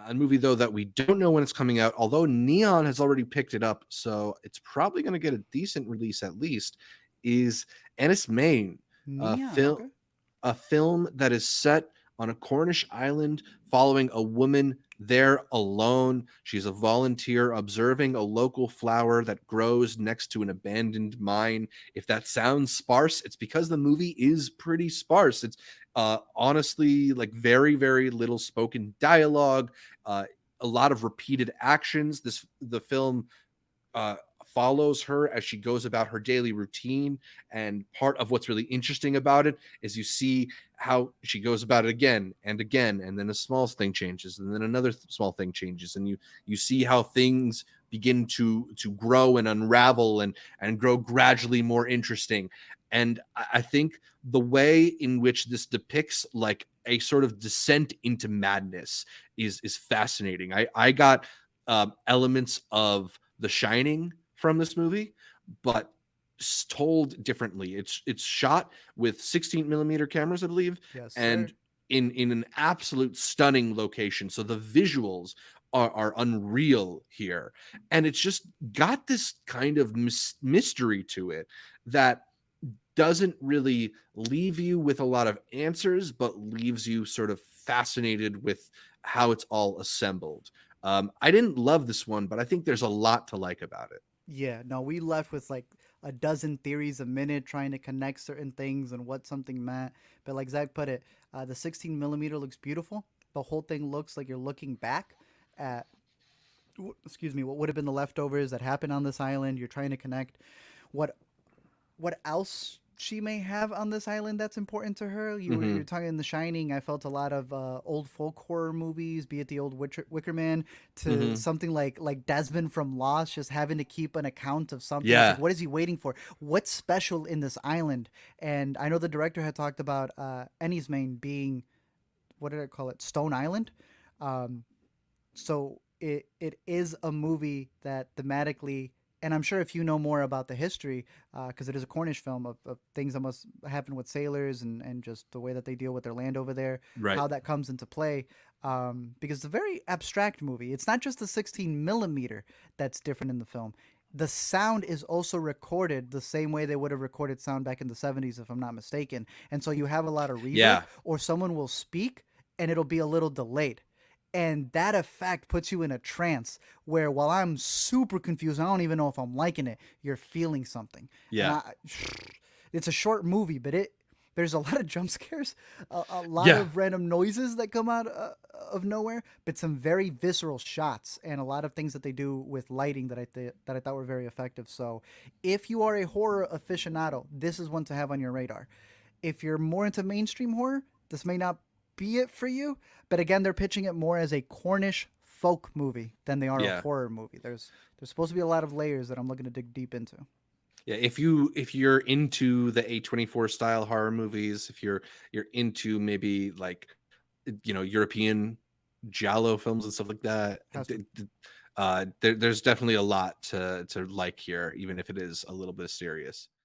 A movie though that we don't know when it's coming out, although Neon has already picked it up, so it's probably going to get a decent release at least, is Enys Men, a Neon, film okay. a film that is set on a Cornish island following a woman there alone. She's a volunteer observing a local flower that grows next to an abandoned mine. If that sounds sparse, it's because the movie is pretty sparse. It's honestly like very, very little spoken dialogue, uh, a lot of repeated actions. The film uh, follows her as she goes about her daily routine. And part of what's really interesting about it is you see how she goes about it again and again, and then a small thing changes, and then another small thing changes, and you see how things begin to grow and unravel and grow gradually more interesting. And I think the way in which this depicts like a sort of descent into madness is fascinating. I got elements of The Shining from this movie, but told differently. It's shot with 16 millimeter cameras, I believe, Yes, sir. and in an absolute stunning location. So the visuals are unreal here, and it's just got this kind of mystery to it that doesn't really leave you with a lot of answers, but leaves you sort of fascinated with how it's all assembled. I didn't love this one, but I think there's a lot to like about it. Yeah, no, we left with like a dozen theories a minute trying to connect certain things and what something meant. But like Zach put it, the 16 millimeter looks beautiful. The whole thing looks like you're looking back at, excuse me, what would have been the leftovers that happened on this island. You're trying to connect what what else she may have on this island that's important to her. You're Hmm. talking in The Shining. I felt a lot of old folk horror movies, be it the old Wicker Man, to Hmm. something like Desmond from Lost, just having to keep an account of something. It's like, Yeah. what is he waiting for? What's special in this island? And I know the director had talked about Enys Men being, what did I call it? Stone Island. Um, so it is a movie that thematically, and I'm sure if you know more about the history, because it is a Cornish film of things that must happen with sailors and just the way that they deal with their land over there, Right. how that comes into play. Because it's a very abstract movie. It's not just the 16 millimeter that's different in the film. The sound is also recorded the same way they would have recorded sound back in the 70s, if I'm not mistaken. And so you have a lot of reverb, Yeah. or someone will speak and it'll be a little delayed, and that effect puts you in a trance where while I'm super confused, I don't even know if I'm liking it, you're feeling something. And Yeah. it's a short movie, but there's a lot of jump scares, a lot Yeah. of random noises that come out of nowhere, but some very visceral shots and a lot of things that they do with lighting that that I thought were very effective. So, if you are a horror aficionado, this is one to have on your radar. If you're more into mainstream horror, this may not be it for you. But again, they're pitching it more as a Cornish folk movie than they are a Yeah. horror movie. There's supposed to be a lot of layers that I'm looking to dig deep into. Yeah, if you're into the A24 style horror movies, if you're into maybe like European giallo films and stuff like that, Has to. there's definitely a lot to like here, even if it is a little bit serious.